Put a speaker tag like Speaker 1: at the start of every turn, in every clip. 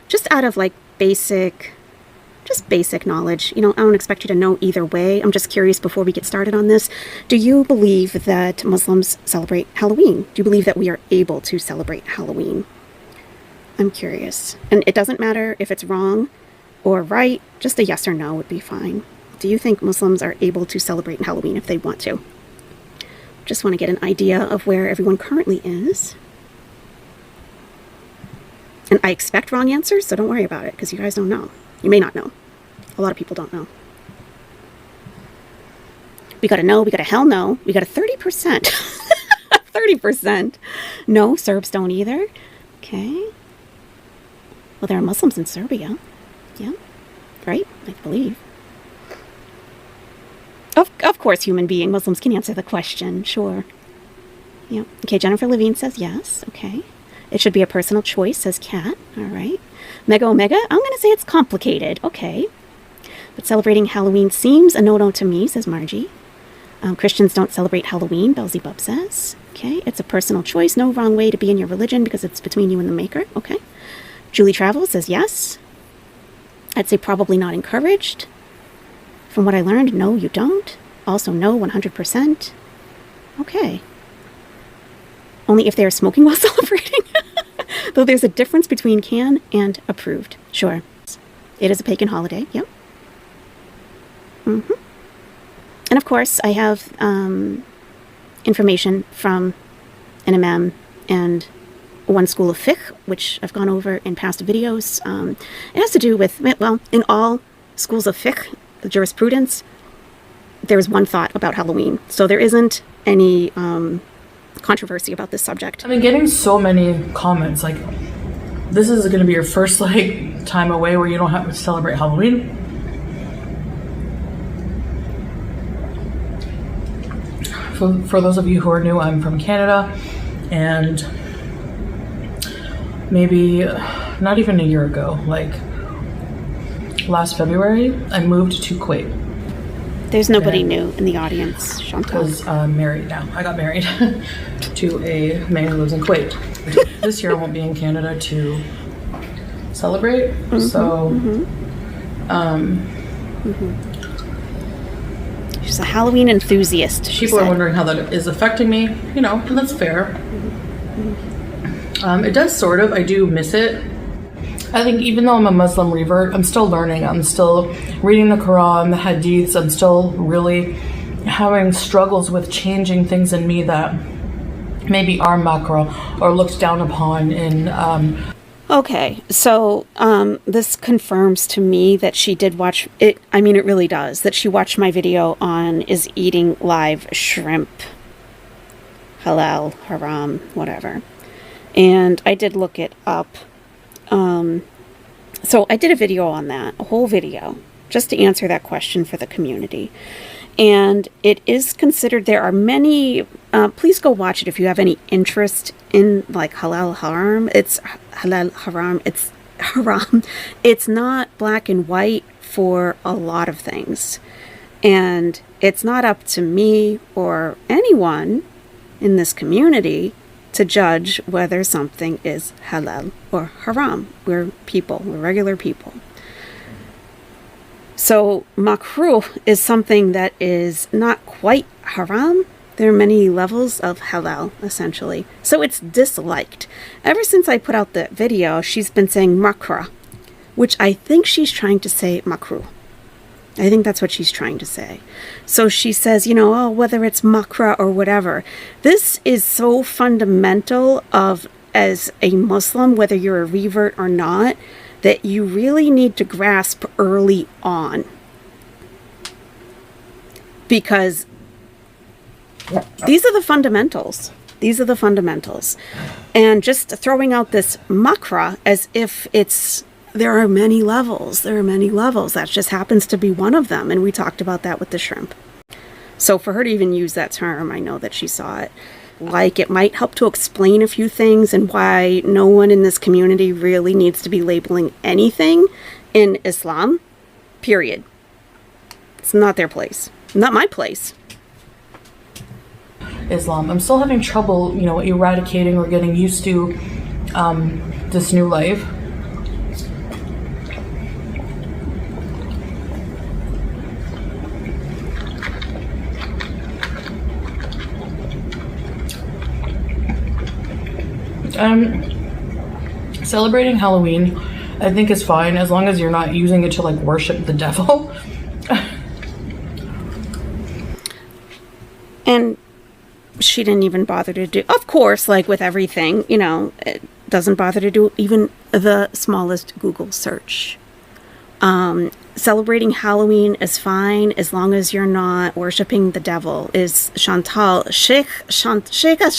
Speaker 1: just out of like basic knowledge. You know, I don't expect you to know either way. I'm just curious before we get started on this. Do you believe that Muslims celebrate Halloween? Do you believe that we are able to celebrate Halloween? I'm curious. And it doesn't matter if it's wrong or right. Just a yes or no would be fine. Do you think Muslims are able to celebrate Halloween if they want to? Just want to get an idea of where everyone currently is. And I expect wrong answers, so don't worry about it, because you guys don't know. You may not know. A lot of people don't know. We got a no, we got a hell no, we got a 30%. 30%. No, Serbs don't either. Okay. Well, there are Muslims in Serbia. Yeah. Right? I believe. Of course, human being. Muslims can answer the question. Sure. Yeah. Okay, Jennifer Levine says yes. Okay. It should be a personal choice, says Kat. All right. Mega Omega, I'm going to say it's complicated. Okay. But celebrating Halloween seems a no-no to me, says Margie. Christians don't celebrate Halloween, Belzebub says. Okay. It's a personal choice. No wrong way to be in your religion because it's between you and the maker. Okay. Julie Travels says yes. I'd say probably not encouraged. From what I learned, no, you don't. Also, no, 100%. Okay. Only if they are smoking while celebrating. Though there's a difference between can and approved. Sure. It is a pagan holiday. Yep. Mm-hmm. And of course, I have information from an imam and one school of fiqh, which I've gone over in past videos. It has to do with, well, in all schools of fiqh, the jurisprudence, there is one thought about Halloween. So there isn't any controversy about this subject.
Speaker 2: I've been getting so many comments like, this is going to be your first like time away where you don't have to celebrate Halloween. For those of you who are new, I'm from Canada, and maybe not even a year ago, like last February, I moved to Kuwait.
Speaker 1: There's nobody new in the audience, Chantal.
Speaker 2: Because I'm married now. I got married to a man who lives in Kuwait. This year I won't be in Canada to celebrate. Mm-hmm, so,
Speaker 1: She's a Halloween enthusiast.
Speaker 2: People are wondering how that is affecting me, you know, and that's fair. It does sort of. I do miss it. I think even though I'm a Muslim revert, I'm still learning. I'm still reading the Quran, the Hadiths. I'm still really having struggles with changing things in me that maybe are makruh or looked down upon in...
Speaker 1: Okay, so this confirms to me that she did watch it. I mean, it really does. That she watched my video on is eating live shrimp. Halal, haram, whatever. And I did look it up. So I did a video on that, a whole video, just to answer that question for the community. And it is considered, there are many, please go watch it if you have any interest in like halal haram. It's halal haram, it's haram. It's not black and white for a lot of things. And it's not up to me or anyone in this community to judge whether something is halal or haram. We're people, we're regular people. So makruh is something that is not quite haram. There are many levels of halal, essentially. So it's disliked. Ever since I put out the video, she's been saying makruh, which I think she's trying to say makruh. I think that's what she's trying to say. So she says, you know, oh, whether it's makruh or whatever. This is so fundamental of, as a Muslim, whether you're a revert or not, that you really need to grasp early on. Because these are the fundamentals. These are the fundamentals. And just throwing out this makruh as if it's... There are many levels. There are many levels. That just happens to be one of them. And we talked about that with the shrimp. So for her to even use that term, I know that she saw it. Like, it might help to explain a few things and why no one in this community really needs to be labeling anything in Islam, period. It's not their place. Not my place.
Speaker 2: Islam. I'm still having trouble, you know, eradicating or getting used to this new life. Celebrating Halloween, I think, is fine as long as you're not using it to like worship the devil.
Speaker 1: And she didn't even bother to do, of course, like with everything, you know, it doesn't bother to do even the smallest Google search. Celebrating Halloween is fine as long as you're not worshiping the devil. Is Sheikha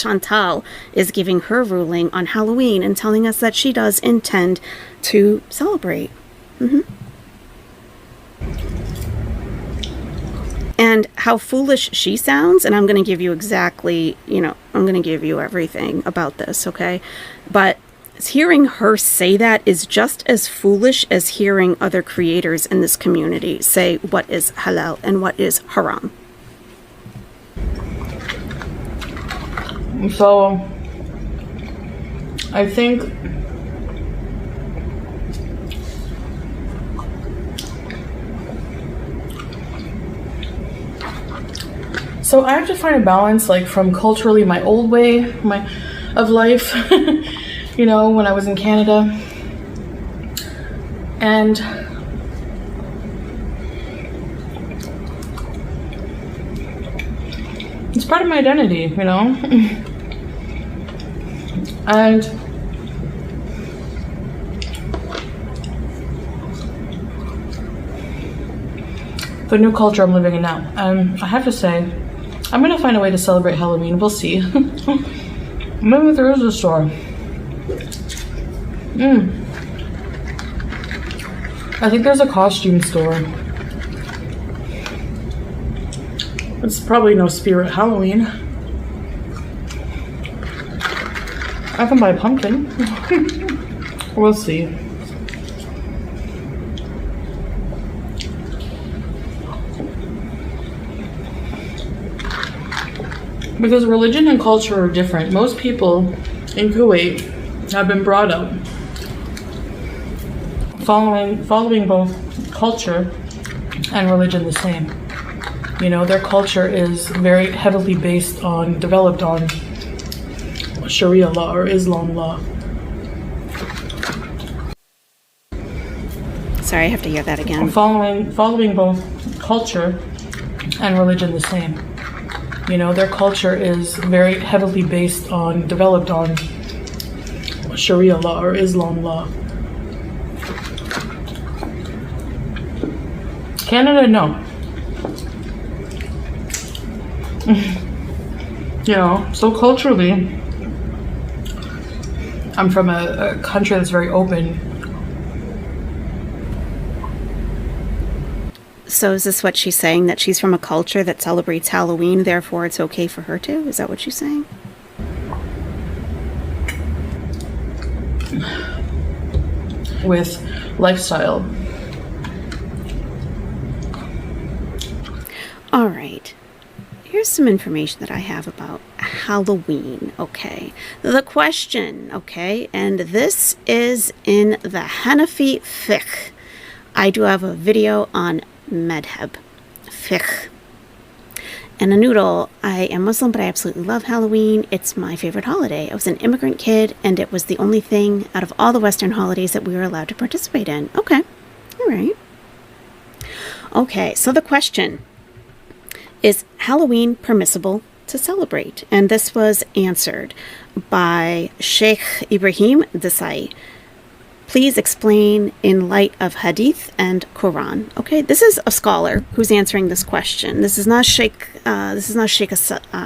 Speaker 1: Chantal is giving her ruling on Halloween and telling us that she does intend to celebrate. And how foolish she sounds, and I'm going to give you exactly, you know, I'm going to give you everything about this, okay? But hearing her say that is just as foolish as hearing other creators in this community say what is halal and what is haram.
Speaker 2: So, I think so I have to find a balance, like from culturally my old way of life, you know, when I was in Canada, and it's part of my identity, you know, and the new culture I'm living in now. I have to say, I'm gonna find a way to celebrate Halloween. We'll see. Maybe there is a store. I think there's a costume store. It's probably no spirit Halloween. I can buy a pumpkin. We'll see. Because religion and culture are different. Most people in Kuwait have been brought up following both culture and religion the same. You know, their culture is very heavily developed on Sharia law or Islam law.
Speaker 1: Sorry, I have to hear that again.
Speaker 2: Following both culture and religion the same. You know, their culture is very heavily developed on Sharia law or Islam law. Canada, no. You know, so culturally, I'm from a country that's very open.
Speaker 1: So is this what she's saying, that she's from a culture that celebrates Halloween, therefore it's okay for her to? Is that what she's saying?
Speaker 2: With lifestyle.
Speaker 1: All right. Here's some information that I have about Halloween, okay? The question, okay? And this is in the Hanafi fiqh. I do have a video on madhab, fiqh. And a noodle, I am Muslim, but I absolutely love Halloween. It's my favorite holiday. I was an immigrant kid, and it was the only thing out of all the Western holidays that we were allowed to participate in. Okay. All right. Okay, so the question, is Halloween permissible to celebrate? And this was answered by Sheikh Ibrahim Desai. Please explain in light of Hadith and Quran. Okay, this is a scholar who's answering this question. This is not Sheikh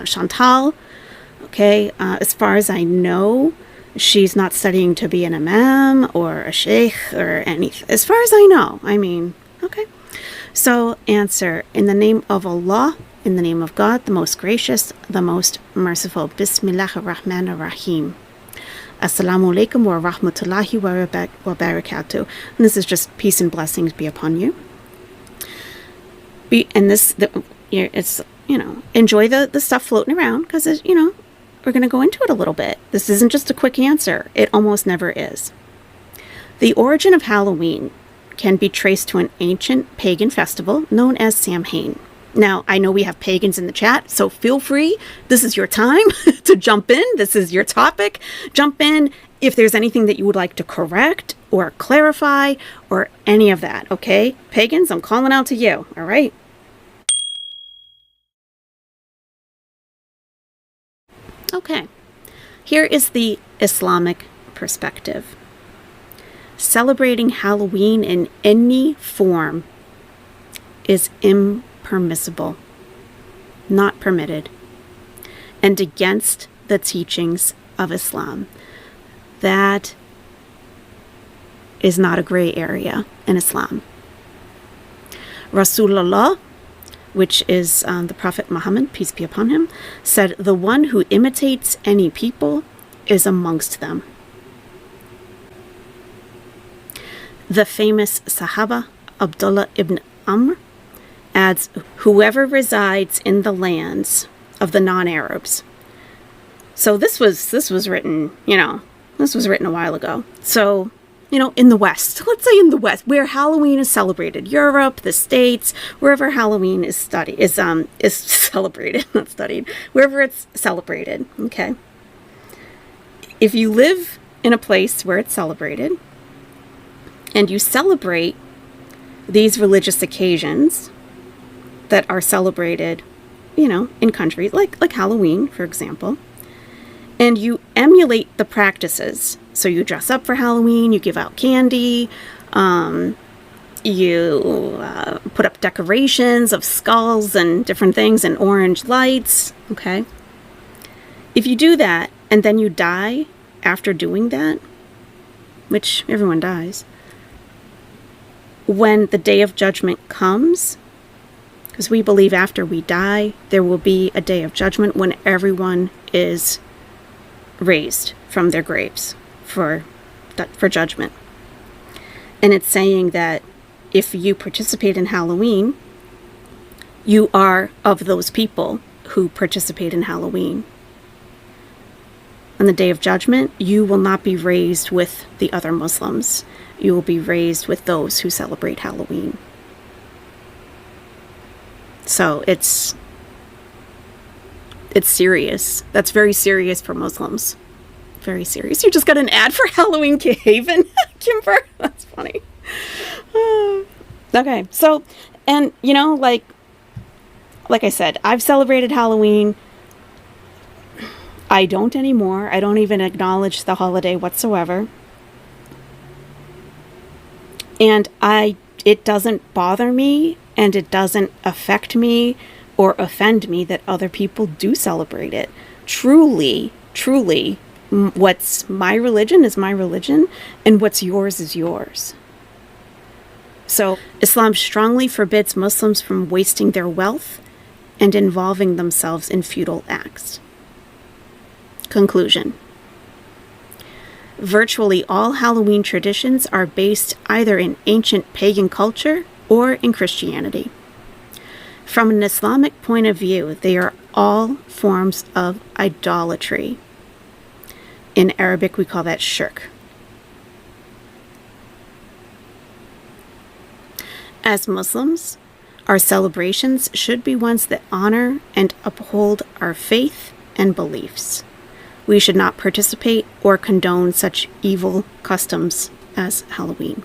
Speaker 1: Chantal. Okay, as far as I know, she's not studying to be an imam or a sheikh or anything. As far as I know, I mean, okay. So answer, in the name of Allah, in the name of God, the most gracious, the most merciful. Bismillahir Rahmanir Rahim. Assalamu alaikum wa rahmatullahi wa barakatuh. And this is just peace and blessings be upon you. It's, you know, enjoy the stuff floating around, because, you know, we're going to go into it a little bit. This isn't just a quick answer. It almost never is. The origin of Halloween can be traced to an ancient pagan festival known as Samhain. Now, I know we have pagans in the chat, so feel free. This is your time to jump in. This is your topic. Jump in if there's anything that you would like to correct or clarify or any of that, okay? Pagans, I'm calling out to you, all right? Okay, here is the Islamic perspective. Celebrating Halloween in any form is impermissible, not permitted, and against the teachings of Islam. That is not a gray area in Islam. Rasulullah, which is the Prophet Muhammad, peace be upon him, said, "The one who imitates any people is amongst them." The famous Sahabah, Abdullah ibn Amr, adds, "Whoever resides in the lands of the non-Arabs." So this was written, this was written a while ago. So, in the West, let's say in the West, where Halloween is celebrated, Europe, the States, wherever Halloween is celebrated, not studied, wherever it's celebrated, okay? If you live in a place where it's celebrated, and you celebrate these religious occasions that are celebrated, in countries like Halloween, for example, and you emulate the practices. So you dress up for Halloween, you give out candy, you put up decorations of skulls and different things and orange lights, okay? If you do that and then you die after doing that, which everyone dies, when the day of judgment comes, because we believe after we die, there will be a day of judgment when everyone is raised from their graves for judgment. And it's saying that if you participate in Halloween, you are of those people who participate in Halloween. On the day of judgment, you will not be raised with the other Muslims. You will be raised with those who celebrate Halloween. So it's serious. That's very serious for Muslims. Very serious. You just got an ad for Halloween Haven, Kimber. That's funny. Okay, so, and like I said, I've celebrated Halloween. I don't anymore. I don't even acknowledge the holiday whatsoever. And it doesn't bother me, and it doesn't affect me or offend me that other people do celebrate it. Truly, what's my religion is my religion, and what's yours is yours. So Islam strongly forbids Muslims from wasting their wealth and involving themselves in futile acts. Conclusion. Virtually all Halloween traditions are based either in ancient pagan culture or in Christianity. From an Islamic point of view, they are all forms of idolatry. In Arabic, we call that shirk. As Muslims, our celebrations should be ones that honor and uphold our faith and beliefs. We should not participate or condone such evil customs as Halloween.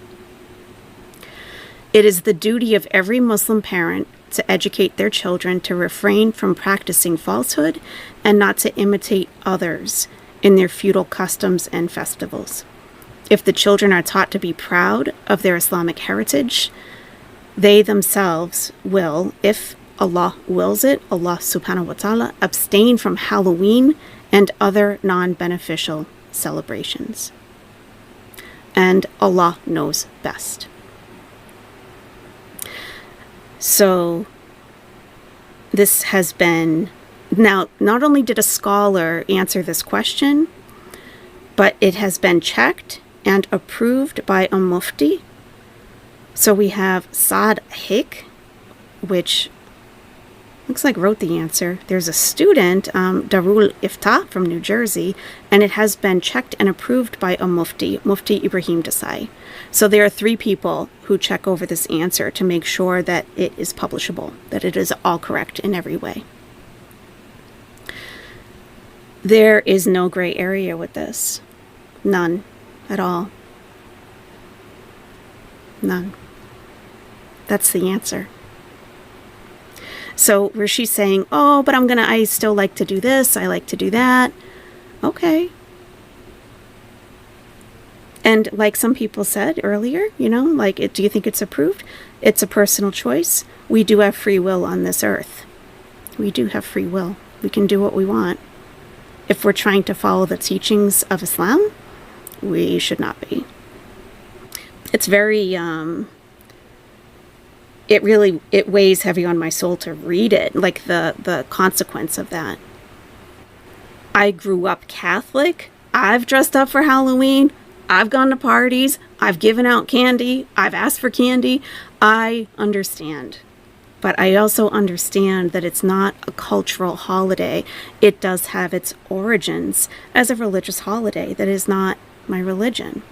Speaker 1: It is the duty of every Muslim parent to educate their children to refrain from practicing falsehood and not to imitate others in their futile customs and festivals. If the children are taught to be proud of their Islamic heritage, they themselves will, if Allah wills it, Allah subhanahu wa ta'ala, abstain from Halloween and other non-beneficial celebrations. And Allah knows best. So this has been, now not only did a scholar answer this question, but it has been checked and approved by a mufti. So we have Saad Hik, which looks like wrote the answer. There's a student, Darul Ifta from New Jersey, and it has been checked and approved by a Mufti Ebrahim Desai. So there are 3 people who check over this answer to make sure that it is publishable, that it is all correct in every way. There is no gray area with this. None at all. None. That's the answer. So where she's saying, oh, but I still like to do this, I like to do that. Okay. And like some people said earlier, do you think it's approved? It's a personal choice. We do have free will on this earth. We do have free will. We can do what we want. If we're trying to follow the teachings of Islam, we should not be. It's very, it weighs heavy on my soul to read it, like the consequence of that. I grew up Catholic. I've dressed up for Halloween. I've gone to parties. I've given out candy. I've asked for candy. I understand. But I also understand that it's not a cultural holiday. It does have its origins as a religious holiday that is not my religion.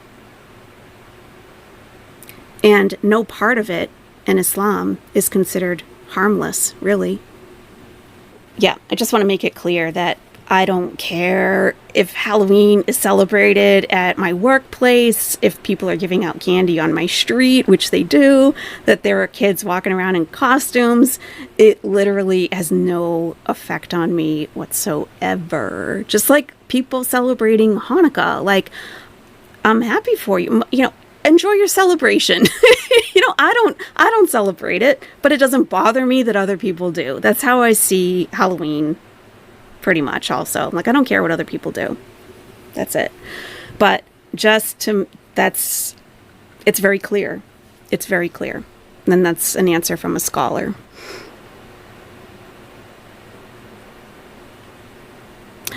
Speaker 1: And no part of it in Islam is considered harmless, really. Yeah, I just want to make it clear that I don't care if Halloween is celebrated at my workplace, if people are giving out candy on my street, which they do, that there are kids walking around in costumes. It literally has no effect on me whatsoever. Just like people celebrating Hanukkah. Like, I'm happy for you. Enjoy your celebration. I don't celebrate it, but it doesn't bother me that other people do. That's how I see Halloween. Pretty much also. I don't care what other people do. That's it. But it's very clear. It's very clear. And that's an answer from a scholar.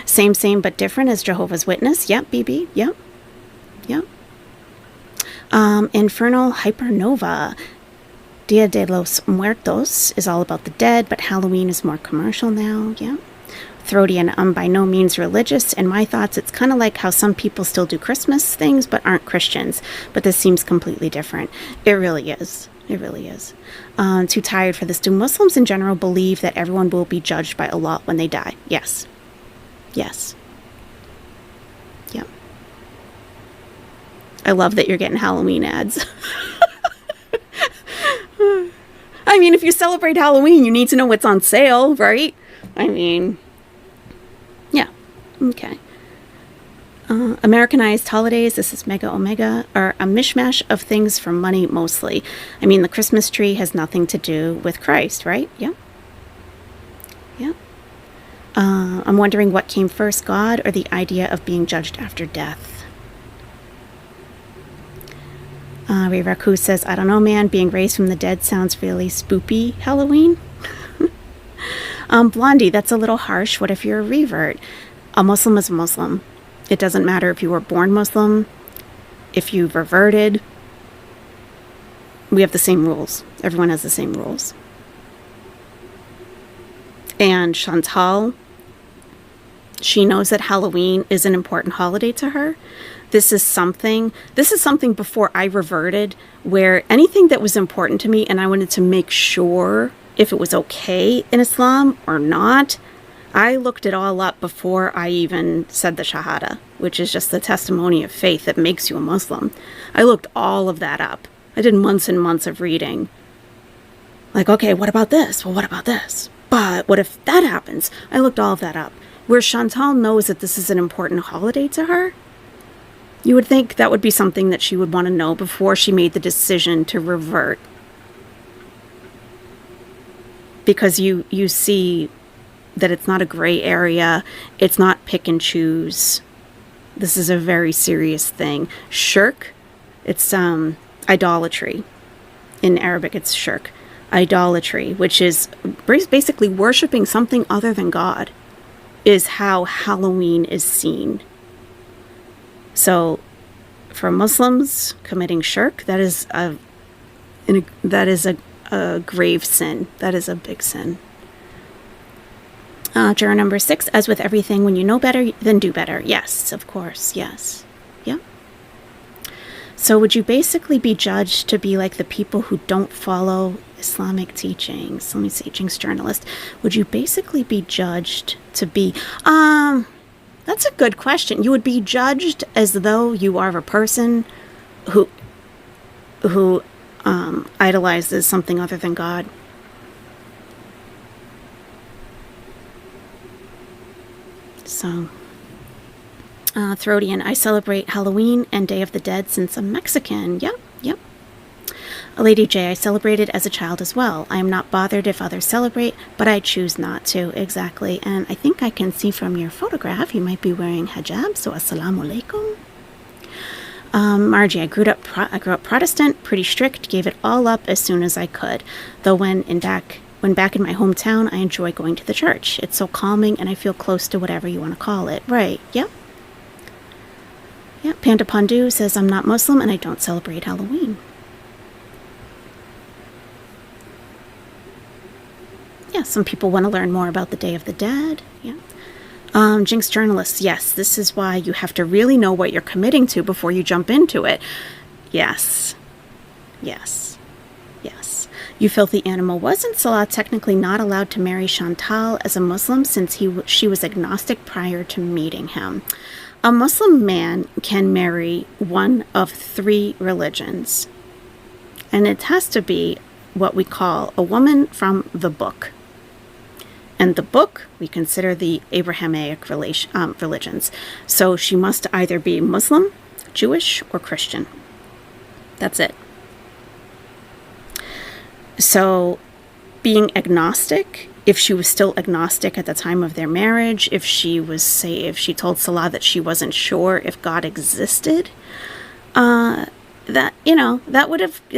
Speaker 1: Same but different as Jehovah's Witness. Yep, BB. Yep. Infernal Hypernova. Dia de los Muertos is all about the dead, but Halloween is more commercial now. Yeah. Throaty, and I'm by no means religious. In my thoughts, it's kind of like how some people still do Christmas things but aren't Christians. But this seems completely different. It really is. It really is. Too tired for this. Do Muslims in general believe that everyone will be judged by Allah when they die? Yes. Yes. Yep. I love that you're getting Halloween ads. I mean, if you celebrate Halloween, you need to know what's on sale, right? I mean... yeah. Okay. Americanized holidays, this is Mega Omega, are a mishmash of things for money mostly. I mean, the Christmas tree has nothing to do with Christ, right? Yeah. Yeah. I'm wondering what came first, God or the idea of being judged after death? Ray Raku says, I don't know, man. Being raised from the dead sounds really spoopy. Halloween? Blondie, that's a little harsh. What if you're a revert? A Muslim is a Muslim. It doesn't matter if you were born Muslim, if you've reverted. We have the same rules. Everyone has the same rules. And Chantal, she knows that Halloween is an important holiday to her. This is something before I reverted, where anything that was important to me and I wanted to make sure if it was okay in Islam or not, I looked it all up before I even said the Shahada, which is just the testimony of faith that makes you a Muslim. I looked all of that up. I did months and months of reading. Like, okay, what about this? Well, what about this? But what if that happens? I looked all of that up. Where Chantal knows that this is an important holiday to her, you would think that would be something that she would want to know before she made the decision to revert. Because you see that it's not a gray area. It's not pick and choose. This is a very serious thing. Shirk, it's idolatry. In Arabic, it's shirk. Idolatry, which is basically worshiping something other than God, is how Halloween is seen. So, for Muslims, committing shirk, that is a grave sin. That is a big sin. Juror number 6, as with everything, when you know better, then do better. Yes, of course, yes. Yeah. So would you basically be judged to be like the people who don't follow Islamic teachings? Let me see, Jinx journalist. Would you basically be judged to be, that's a good question. You would be judged as though you are a person who idolizes something other than God. So, Throdian, I celebrate Halloween and Day of the Dead since I'm Mexican. Yep, yep. Lady J, I celebrate it as a child as well. I am not bothered if others celebrate, but I choose not to. Exactly. And I think I can see from your photograph you might be wearing hijab, so assalamu alaikum. Margie, I grew up Protestant, pretty strict, gave it all up as soon as I could. Though when back in my hometown, I enjoy going to the church. It's so calming and I feel close to whatever you want to call it. Right, yep. Yep, Panda Pondu says I'm not Muslim and I don't celebrate Halloween. Yeah, some people want to learn more about the Day of the Dead. Yeah. Jinx journalists, yes, this is why you have to really know what you're committing to before you jump into it. Yes. Yes. Yes. You filthy animal. Wasn't Salah technically not allowed to marry Chantal as a Muslim since she was agnostic prior to meeting him? A Muslim man can marry one of 3 religions. And it has to be what we call a woman from the book. And the book, we consider the Abrahamic religions. So she must either be Muslim, Jewish, or Christian. That's it. So being agnostic, if she was still agnostic at the time of their marriage, if she told Salah that she wasn't sure if God existed, it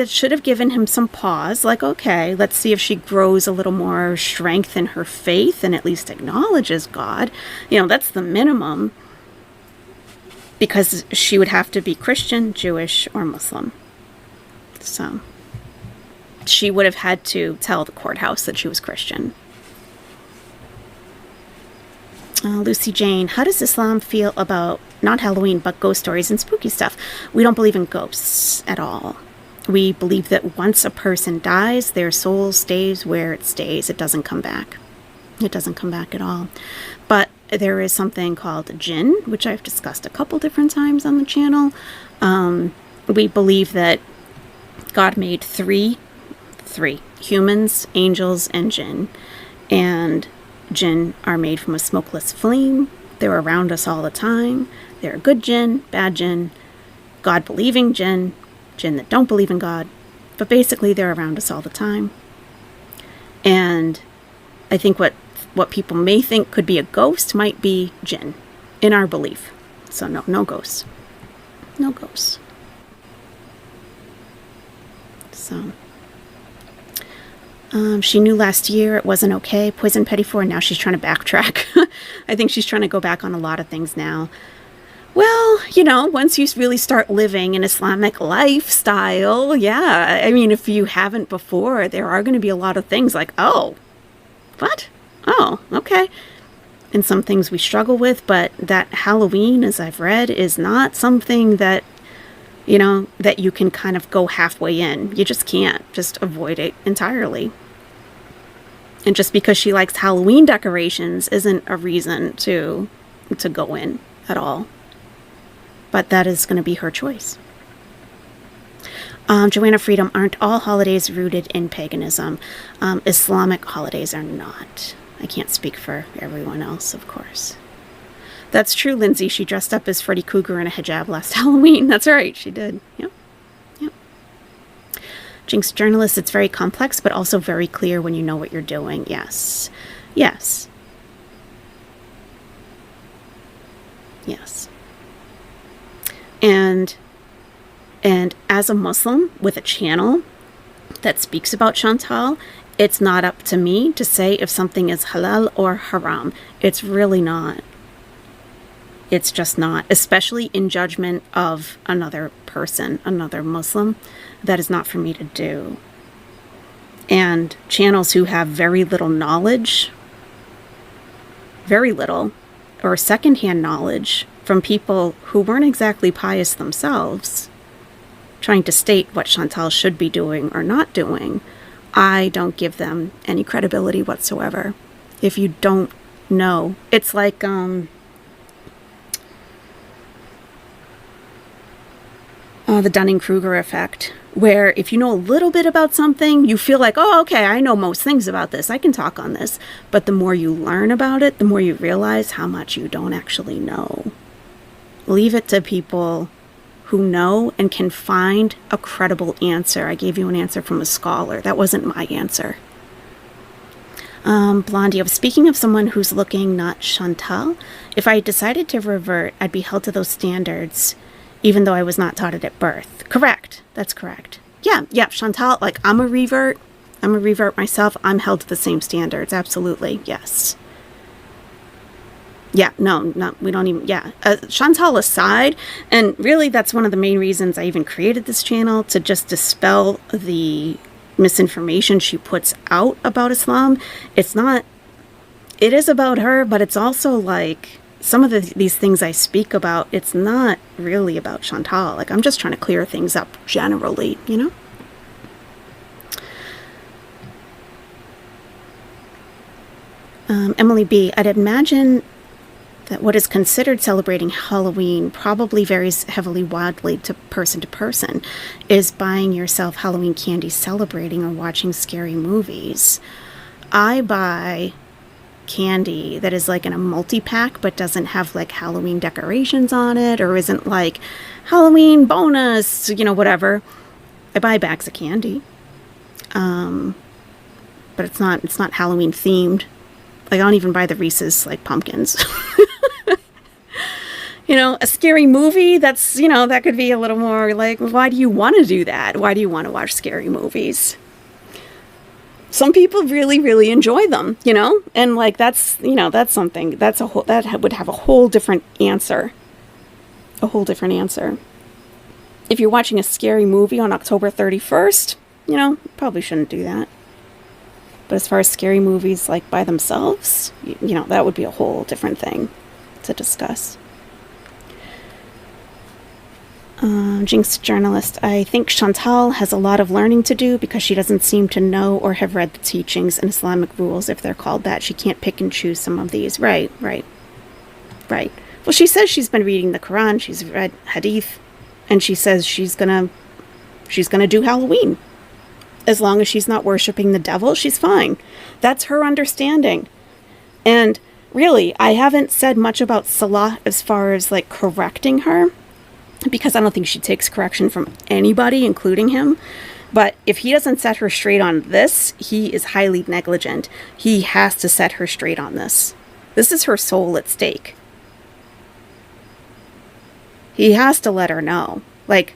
Speaker 1: should have given him some pause, like, okay, let's see if she grows a little more strength in her faith and at least acknowledges God. That's the minimum, because she would have to be Christian, Jewish, or Muslim. So she would have had to tell the courthouse that she was Christian. Lucy Jane, how does Islam feel about not Halloween, but ghost stories and spooky stuff? We don't believe in ghosts at all. We believe that once a person dies, their soul stays where it stays. It doesn't come back. It doesn't come back at all. But there is something called jinn, which I've discussed a couple different times on the channel. We believe that God made three, humans, angels, and jinn. And jinn are made from a smokeless flame. They're around us all the time. They're good jinn, bad jinn, God-believing jinn, jinn that don't believe in God. But basically, they're around us all the time. And I think what people may think could be a ghost might be jinn, in our belief. So no ghosts. No ghosts. So she knew last year it wasn't okay. Poison Pettifor, now she's trying to backtrack. I think she's trying to go back on a lot of things now. Well, once you really start living an Islamic lifestyle, yeah. I mean, if you haven't before, there are going to be a lot of things like, oh, what? Oh, okay. And some things we struggle with, but that Halloween, as I've read, is not something that, that you can kind of go halfway in. You just can't. Just avoid it entirely. And just because she likes Halloween decorations isn't a reason to go in at all. But that is going to be her choice. Joanna Freedom, aren't all holidays rooted in paganism? Islamic holidays are not. I can't speak for everyone else, of course. That's true, Lindsay. She dressed up as Freddy Krueger in a hijab last Halloween. That's right, she did. Yep. Jinx journalist, it's very complex, but also very clear when you know what you're doing. Yes. Yes. Yes. And as a Muslim with a channel that speaks about Chantal, it's not up to me to say if something is halal or haram. It's really not. It's just not, especially in judgment of another person, another Muslim. That is not for me to do. And channels who have very little knowledge very little or secondhand knowledge from people who weren't exactly pious themselves, trying to state what Chantal should be doing or not doing, I don't give them any credibility whatsoever. If you don't know, it's like the Dunning-Kruger effect, where if you know a little bit about something, you feel like, oh, okay, I know most things about this, I can talk on this. But the more you learn about it, the more you realize how much you don't actually know. Leave it to people who know and can find a credible answer. I gave you an answer from a scholar. That wasn't my answer. Blondie, I was speaking of someone who's looking, not Chantal. If I decided to revert, I'd be held to those standards, even though I was not taught it at birth. Correct. That's correct. Yeah, Chantal, like, I'm a revert myself. I'm held to the same standards. Absolutely. Yes. Yeah, no, we don't even, yeah. Chantal aside, and really that's one of the main reasons I even created this channel, to just dispel the misinformation she puts out about Islam. It is about her, but it's also like, some of these things I speak about, it's not really about Chantal. Like, I'm just trying to clear things up generally, you know? Emily B., I'd imagine that what is considered celebrating Halloween probably varies heavily wildly to person. Is buying yourself Halloween candy celebrating or watching scary movies? I buy candy that is like in a multi-pack but doesn't have like Halloween decorations on it, or isn't like Halloween bonus, you know, whatever. I buy bags of candy, but it's not Halloween themed. Like, I don't even buy the Reese's like pumpkins. You know, a scary movie, that's, you know, that could be a little more like, why do you want to do that? Why do you want to watch scary movies? Some people really, really enjoy them, you know, and like, that's, you know, that's something, that would have a whole different answer. If you're watching a scary movie on October 31st, you know, probably shouldn't do that. But as far as scary movies, like, by themselves, you know, that would be a whole different thing to discuss. Jinx journalist, I think Chantal has a lot of learning to do because she doesn't seem to know or have read the teachings and Islamic rules, if they're called that. She can't pick and choose some of these. Right. Well, she says she's been reading the Quran, she's read Hadith, and she says she's gonna do Halloween. As long as she's not worshiping the devil, she's fine. That's her understanding. And really, I haven't said much about Salah as far as like correcting her, because I don't think she takes correction from anybody, including him. But if he doesn't set her straight on this, he is highly negligent. He has to set her straight on this. This is her soul at stake. He has to let her know. Like,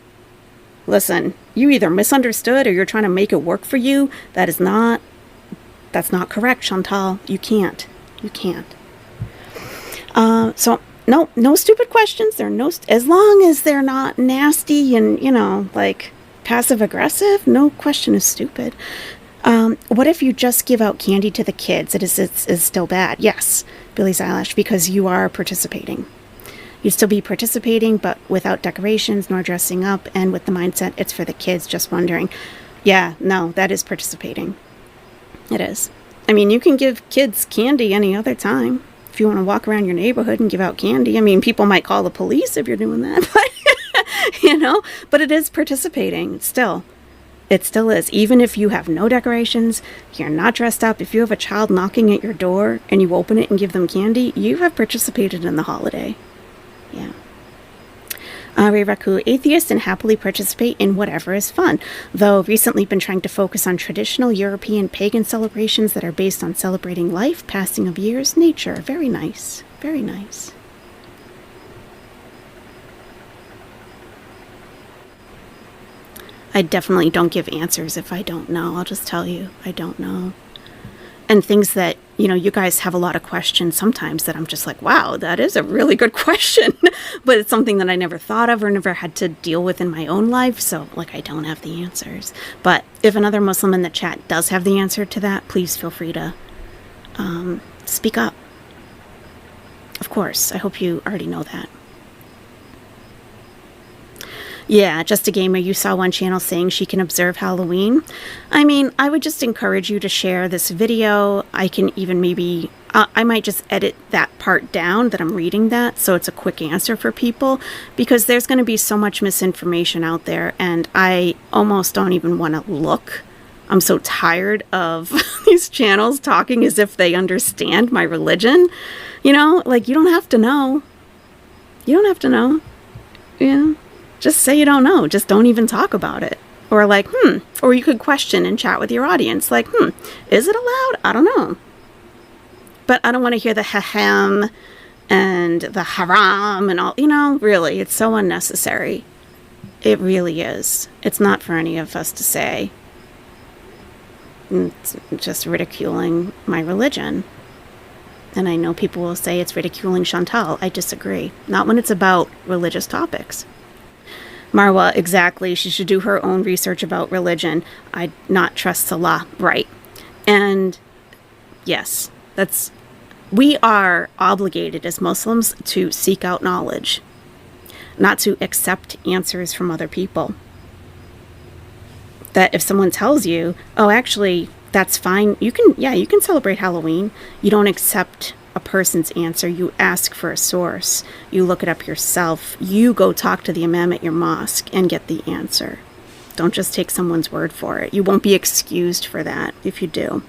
Speaker 1: listen, you either misunderstood or you're trying to make it work for you. That's not correct, Chantal. You can't. So no stupid questions. There are no, as long as they're not nasty and, you know, like passive aggressive, no question is stupid. What if you just give out candy to the kids? It's still bad. Yes, Billy's eyelash, because you are participating. You'd still be participating, but without decorations nor dressing up, and with the mindset it's for the kids, just wondering. Yeah, no, that is participating. It is. I mean, you can give kids candy any other time. If you want to walk around your neighborhood and give out candy, I mean, people might call the police if you're doing that, but, you know, but it is participating. It still is. Even if you have no decorations, you're not dressed up, if you have a child knocking at your door and you open it and give them candy, you have participated in the holiday. Yeah. Ray Raku, atheists and happily participate in whatever is fun, though recently been trying to focus on traditional European pagan celebrations that are based on celebrating life, passing of years, nature. Very nice. Very nice. I definitely don't give answers if I don't know. I'll just tell you, I don't know. And things that, you know, you guys have a lot of questions sometimes that I'm just like, wow, that is a really good question. But it's something that I never thought of or never had to deal with in my own life. So, like, I don't have the answers. But if another Muslim in the chat does have the answer to that, please feel free to speak up. Of course, I hope you already know that. Yeah, Just a Gamer, you saw one channel saying she can observe Halloween. I mean, I would just encourage you to share this video. I can even maybe, I might just edit that part down that I'm reading that, so it's a quick answer for people, because there's going to be so much misinformation out there, and I almost don't even want to look. I'm so tired of these channels talking as if they understand my religion. You know, like, you don't have to know. You don't have to know. Yeah. Just say you don't know. Just don't even talk about it. Or like, Or you could question and chat with your audience. Like, is it allowed? I don't know. But I don't want to hear the haram and the haram and all. You know, really, it's so unnecessary. It really is. It's not for any of us to say. It's just ridiculing my religion. And I know people will say it's ridiculing Chantal. I disagree. Not when it's about religious topics. Marwa, exactly. She should do her own research about religion. I'd not trust Allah. Right. And yes, we are obligated as Muslims to seek out knowledge, not to accept answers from other people. That if someone tells you, oh, actually, that's fine. You can celebrate Halloween. You don't accept a person's answer. You ask for a source. You look it up yourself. You go talk to the imam at your mosque and get the answer. Don't just take someone's word for it. You won't be excused for that if you do.